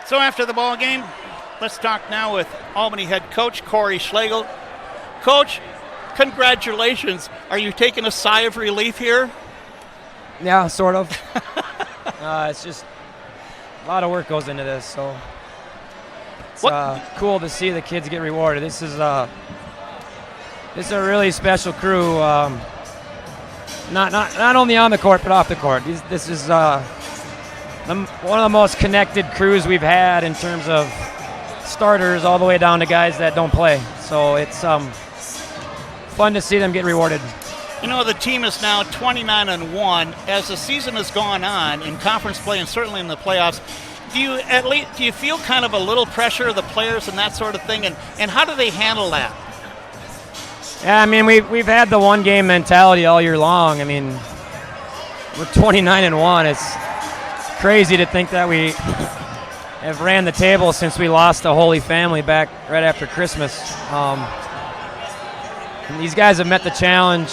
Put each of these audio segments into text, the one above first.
So after the ball game, let's talk now with Albany head coach Corey Schlegel. Coach, congratulations. Are you taking a sigh of relief here? Yeah, sort of. It's just a lot of work goes into this, so it's cool to see the kids get rewarded. This is a really special crew, not only on the court but off the court. This is one of the most connected crews we've had in terms of starters all the way down to guys that don't play. So it's fun to see them get rewarded. You know, the team is now 29-1. As the season has gone on in conference play and certainly in the playoffs, do you feel kind of a little pressure of the players and that sort of thing? And how do they handle that? Yeah, I mean, we've had the one-game mentality all year long. I mean, we're 29-1. It's crazy to think that we have ran the table since we lost the Holy Family back right after Christmas. These guys have met the challenge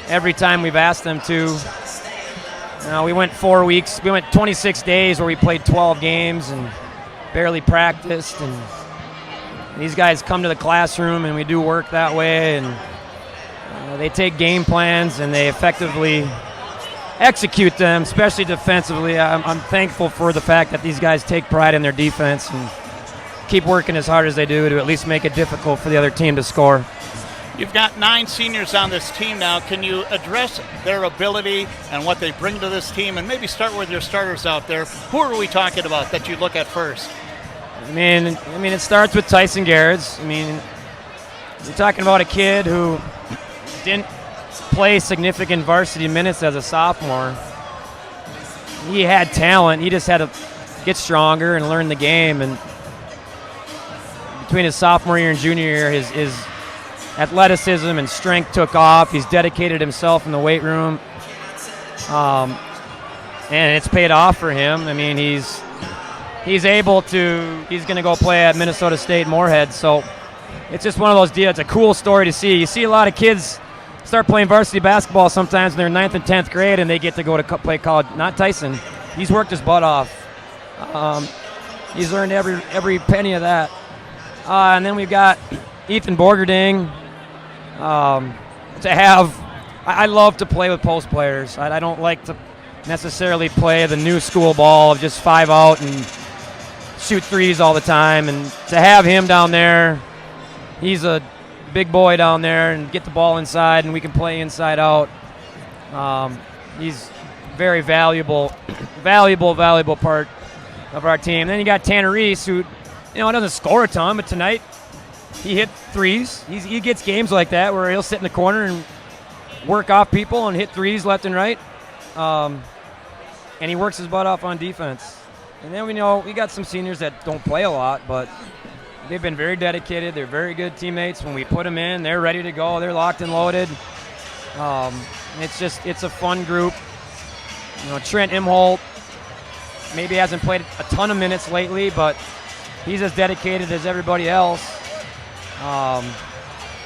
every time we've asked them to. We went 4 weeks. We went 26 days where we played 12 games and barely practiced. And these guys come to the classroom and we do work that way. And they take game plans and they effectively execute them, especially defensively. I'm thankful for the fact that these guys take pride in their defense and keep working as hard as they do to at least make it difficult for the other team to score. You've got 9 seniors on this team now. Can you address their ability and what they bring to this team, and maybe start with your starters out there? Who are we talking about that you look at first? I mean, it starts with Tyson Garrets. I mean, you're talking about a kid who didn't play significant varsity minutes as a sophomore. He had talent. He just had to get stronger and learn the game. And between his sophomore year and junior year, his athleticism and strength took off. He's dedicated himself in the weight room, and it's paid off for him. I mean, he's going to go play at Minnesota State Moorhead. So it's just one of those deals. It's a cool story to see. You see a lot of kids start playing varsity basketball sometimes in their 9th and 10th grade, and they get to go to play college. Not Tyson. He's worked his butt off. He's earned every penny of that. And then we've got Ethan Borgerding. I love to play with post players. I don't like to necessarily play the new school ball of just 5 out and shoot threes all the time. And to have him down there, he's a big boy down there, and get the ball inside and we can play inside out. He's very valuable part of our team. Then you got Tanner Reese, who doesn't score a ton, but tonight he hit threes. He gets games like that where he'll sit in the corner and work off people and hit threes left and right. And he works his butt off on defense. And then we got some seniors that don't play a lot, but they've been very dedicated. They're very good teammates. When we put them in, they're ready to go. They're locked and loaded. It's a fun group. Trent Imholt maybe hasn't played a ton of minutes lately, but he's as dedicated as everybody else.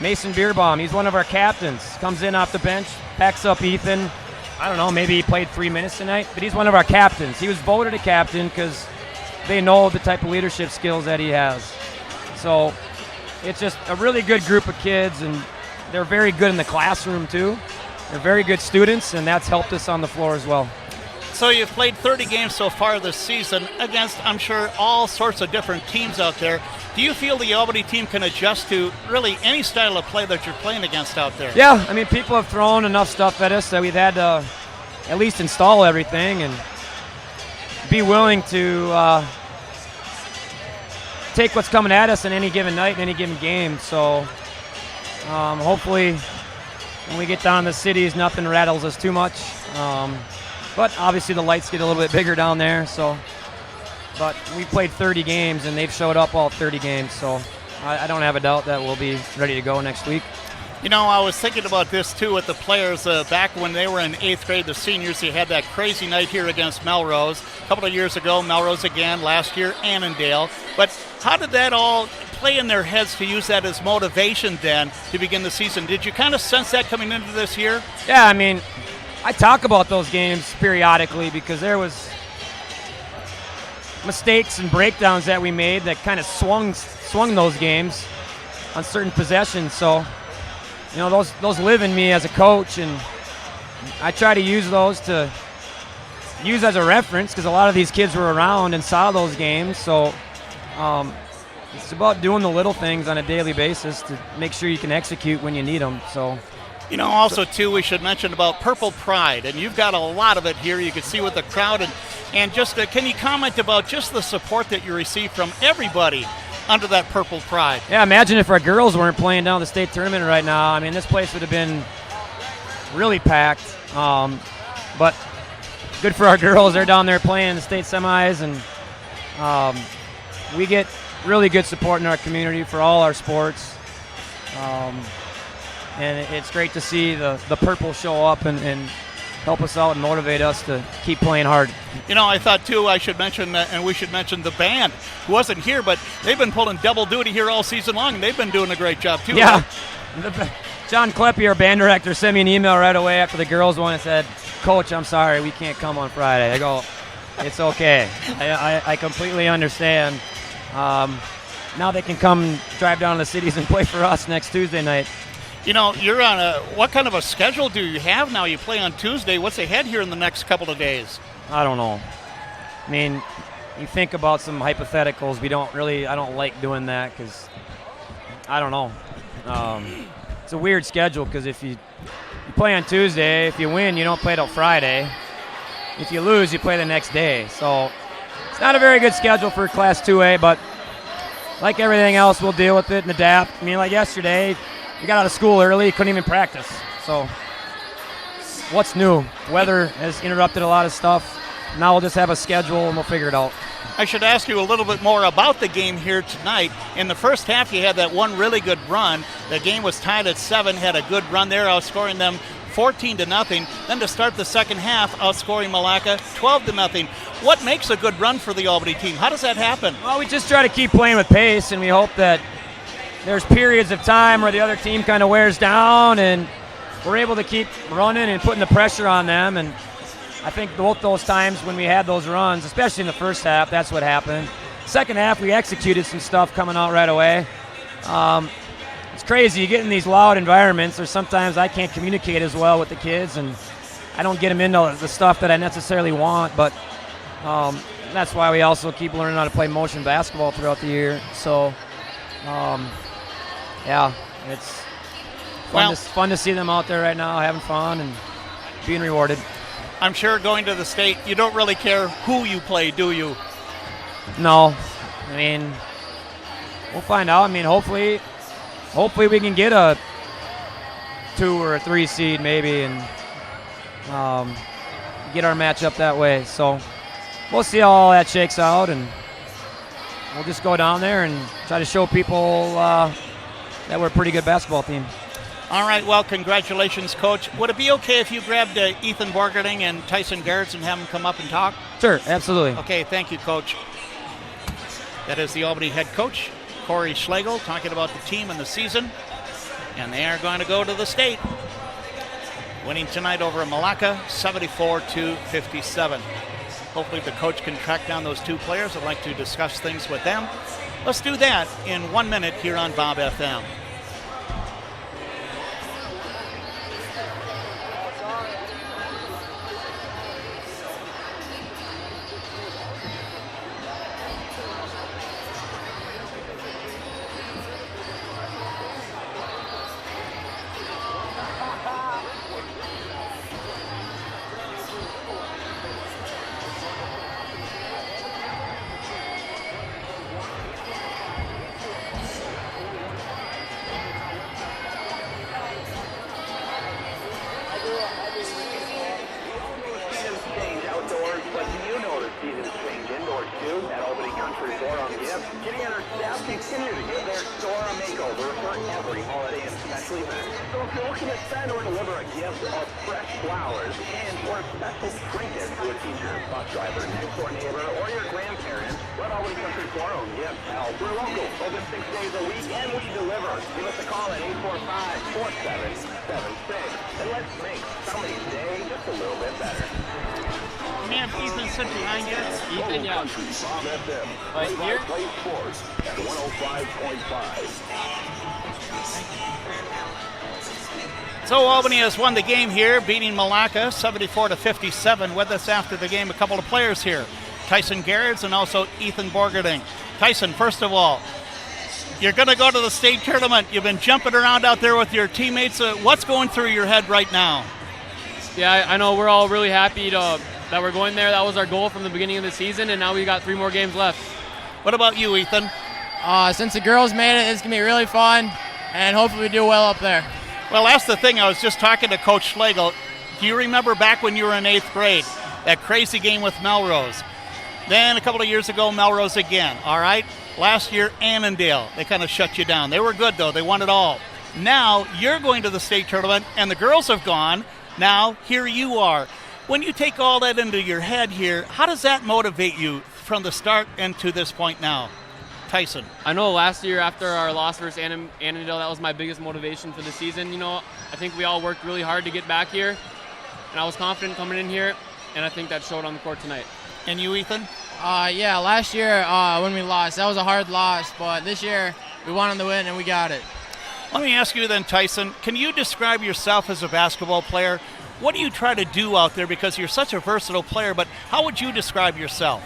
Mason Beerbaum, he's one of our captains. Comes in off the bench, backs up Ethan. I don't know, maybe he played 3 minutes tonight, but he's one of our captains. He was voted a captain because they know the type of leadership skills that he has. So it's just a really good group of kids, and they're very good in the classroom too. They're very good students, and that's helped us on the floor as well. So you've played 30 games so far this season against, I'm sure, all sorts of different teams out there. Do you feel the Albany team can adjust to really any style of play that you're playing against out there? Yeah, I mean, people have thrown enough stuff at us that we've had to at least install everything and be willing to take what's coming at us in any given night, in any given game. So hopefully when we get down in the cities, nothing rattles us too much. But obviously the lights get a little bit bigger down there. But we played 30 games, and they've showed up all 30 games. So I don't have a doubt that we'll be ready to go next week. I was thinking about this, too, with the players. Back when they were in 8th grade, the seniors, they had that crazy night here against Melrose. A couple of years ago, Melrose again. Last year, Annandale. But how did that all play in their heads to use that as motivation then to begin the season? Did you kind of sense that coming into this year? Yeah, I mean, I talk about those games periodically because there was mistakes and breakdowns that we made that kind of swung those games on certain possessions. So, you know, those live in me as a coach, and I try to use those to use as a reference because a lot of these kids were around and saw those games. So it's about doing the little things on a daily basis to make sure you can execute when you need them. So, you know, also too, we should mention about Purple Pride, and you've got a lot of it here. You can see with the crowd, and just can you comment about just the support that you receive from everybody under that Purple Pride? Yeah, imagine if our girls weren't playing down the state tournament right now. I mean, this place would have been really packed. But good for our girls. They're down there playing in the state semis, and we get really good support in our community for all our sports. And it's great to see the Purple show up and help us out and motivate us to keep playing hard. You know, I thought, too, I should mention, and we should mention the band, who wasn't here, but they've been pulling double duty here all season long, and they've been doing a great job, too. Yeah. Right? John Kleppe, our band director, sent me an email right away after the girls won and said, Coach, I'm sorry, we can't come on Friday. I go, it's okay. I completely understand. Now they can come drive down to the cities and play for us next Tuesday night. You know, you're on what kind of a schedule do you have now? You play on Tuesday. What's ahead here in the next couple of days? I don't know. I mean, you think about some hypotheticals. I don't like doing that because I don't know. It's a weird schedule because if you play on Tuesday, if you win, you don't play till Friday. If you lose, you play the next day. So it's not a very good schedule for Class 2A, but like everything else, we'll deal with it and adapt. I mean, like yesterday, we got out of school early, couldn't even practice. So what's new? Weather has interrupted a lot of stuff. Now we'll just have a schedule and we'll figure it out. I should ask you a little bit more about the game here tonight. In the first half, you had that one really good run. The game was tied at 7, had a good run there, outscoring them 14-0. Then to start the second half, outscoring Malacca 12-0. What makes a good run for the Albany team? How does that happen? Well, we just try to keep playing with pace, and we hope that there's periods of time where the other team kind of wears down, and we're able to keep running and putting the pressure on them. And I think both those times when we had those runs, especially in the first half, that's what happened. Second half, we executed some stuff coming out right away. It's crazy. You get in these loud environments, or sometimes I can't communicate as well with the kids, and I don't get them into the stuff that I necessarily want. But that's why we also keep learning how to play motion basketball throughout the year. So, yeah, it's fun to see them out there right now having fun and being rewarded. I'm sure going to the state, you don't really care who you play, do you? No. I mean, we'll find out. I mean, hopefully we can get a 2 or a 3 seed maybe and get our matchup that way. So we'll see how all that shakes out, and we'll just go down there and try to show people that we're a pretty good basketball team. All right, well, congratulations, Coach. Would it be okay if you grabbed Ethan Borgerding and Tyson Garretts and have them come up and talk? Sure, absolutely. Okay, thank you, Coach. That is the Albany head coach, Corey Schlegel, talking about the team and the season. And they are going to go to the state, winning tonight over Malacca, 74-57. Hopefully the coach can track down those 2 players. I'd like to discuss things with them. Let's do that in 1 minute here on Bob FM. Can you have Ethan sit behind you? Ethan, yeah. Right here? Sports at 105.5. So Albany has won the game here, beating Malacca 74-57. With us after the game, a couple of players here, Tyson Garrett and also Ethan Borgerding. Tyson, first of all, you're going to go to the state tournament. You've been jumping around out there with your teammates. What's going through your head right now? Yeah, I know we're all really happy that we're going there. That was our goal from the beginning of the season, and now we got 3 more games left. What about you, Ethan? Since the girls made it, it's going to be really fun, and hopefully we do well up there. Well, that's the thing. I was just talking to Coach Schlegel. Do you remember back when you were in 8th grade, that crazy game with Melrose? Then a couple of years ago, Melrose again, all right? Last year, Annandale. They kind of shut you down. They were good, though. They won it all. Now you're going to the state tournament, and the girls have gone. Now here you are. When you take all that into your head here, how does that motivate you from the start and to this point now? Tyson. I know last year after our loss versus Annandale, that was my biggest motivation for the season. You know, I think we all worked really hard to get back here, and I was confident coming in here, and I think that showed on the court tonight. And you, Ethan? Yeah, last year when we lost, that was a hard loss, but this year we wanted to win and we got it. Let me ask you then, Tyson, can you describe yourself as a basketball player? What do you try to do out there, because you're such a versatile player, but how would you describe yourself?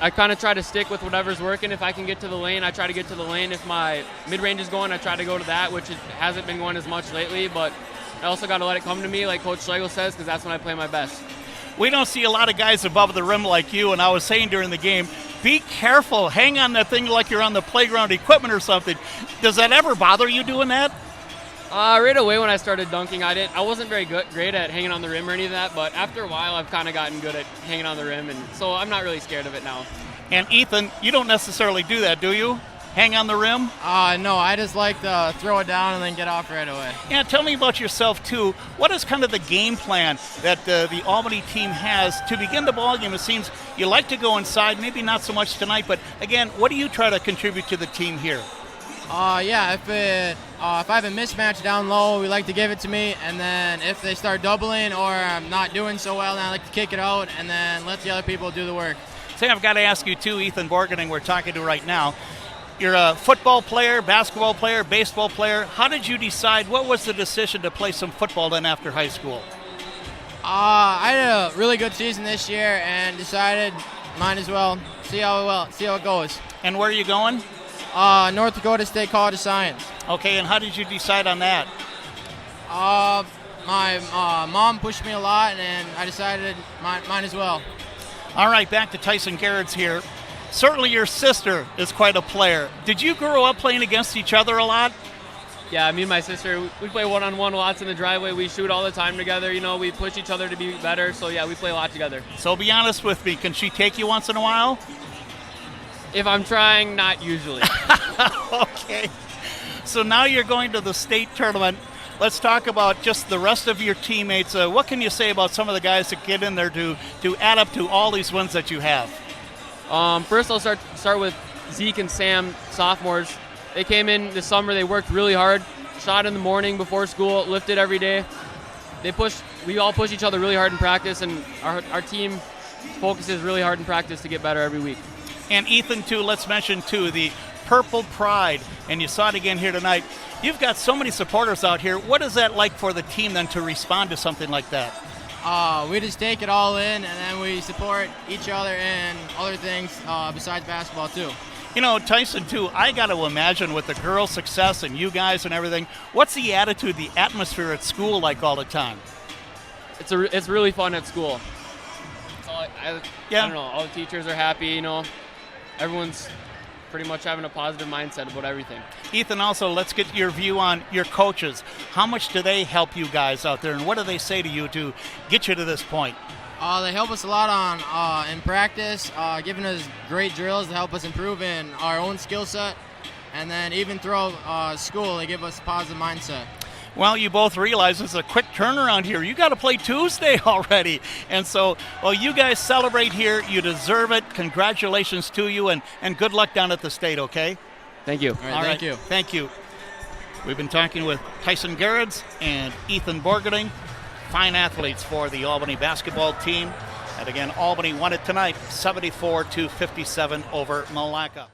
I kind of try to stick with whatever's working. If I can get to the lane, I try to get to the lane. If my mid-range is going, I try to go to that, which hasn't been going as much lately, but I also got to let it come to me, like Coach Schlegel says, because that's when I play my best. We don't see a lot of guys above the rim like you, and I was saying during the game, be careful. Hang on that thing like you're on the playground equipment or something. Does that ever bother you doing that? Right away when I started dunking, I wasn't very great at hanging on the rim or any of that, but after a while I've kind of gotten good at hanging on the rim, and so I'm not really scared of it now. And Ethan, you don't necessarily do that, do you? Hang on the rim? No, I just like to throw it down and then get off right away. Yeah, tell me about yourself, too. What is kind of the game plan that the Albany team has to begin the ball game? It seems you like to go inside, maybe not so much tonight, but again, what do you try to contribute to the team here? Yeah, if I have a mismatch down low, we like to give it to me, and then if they start doubling or I'm not doing so well, then I like to kick it out and then let the other people do the work. Say, I've got to ask you, too, Ethan Borgerding, we're talking to right now. You're a football player, basketball player, baseball player. How did you decide? What was the decision to play some football then after high school? I had a really good season this year and decided might as well see how it goes. And where are you going? North Dakota State College of Science. Okay, and how did you decide on that? My mom pushed me a lot, and I decided might as well. All right, back to Tyson Garrett's here. Certainly your sister is quite a player. Did you grow up playing against each other a lot? Yeah, me and my sister, we play one-on-one lots in the driveway. We shoot all the time together. You know, we push each other to be better. So, yeah, we play a lot together. So be honest with me. Can she take you once in a while? If I'm trying, not usually. Okay. So now you're going to the state tournament. Let's talk about just the rest of your teammates. What can you say about some of the guys that get in there to add up to all these wins that you have? First, I'll start with Zeke and Sam, sophomores. They came in this summer. They worked really hard. Shot in the morning before school, lifted every day. We all push each other really hard in practice, and our team focuses really hard in practice to get better every week. And Ethan, too, let's mention, too, the Purple Pride, and you saw it again here tonight. You've got so many supporters out here. What is that like for the team then to respond to something like that? We just take it all in, and then we support each other and other things besides basketball, too. You know, Tyson, too, I got to imagine with the girls' success and you guys and everything, what's the attitude, the atmosphere at school like all the time? It's really fun at school. So I don't know, all the teachers are happy, you know. Everyone's pretty much having a positive mindset about everything. Ethan, also, let's get your view on your coaches. How much do they help you guys out there, and what do they say to you to get you to this point? They help us a lot in practice, giving us great drills to help us improve in our own skill set, and then even throughout school, they give us a positive mindset. Well, you both realize it's a quick turnaround here. You got to play Tuesday already. And so, well, you guys celebrate here. You deserve it. Congratulations to you, and good luck down at the state, okay? Thank you. All right, thank you. Thank you. We've been talking with Tyson Garrett and Ethan Borgerding, fine athletes for the Albany basketball team. And again, Albany won it tonight, 74-57 over Malacca.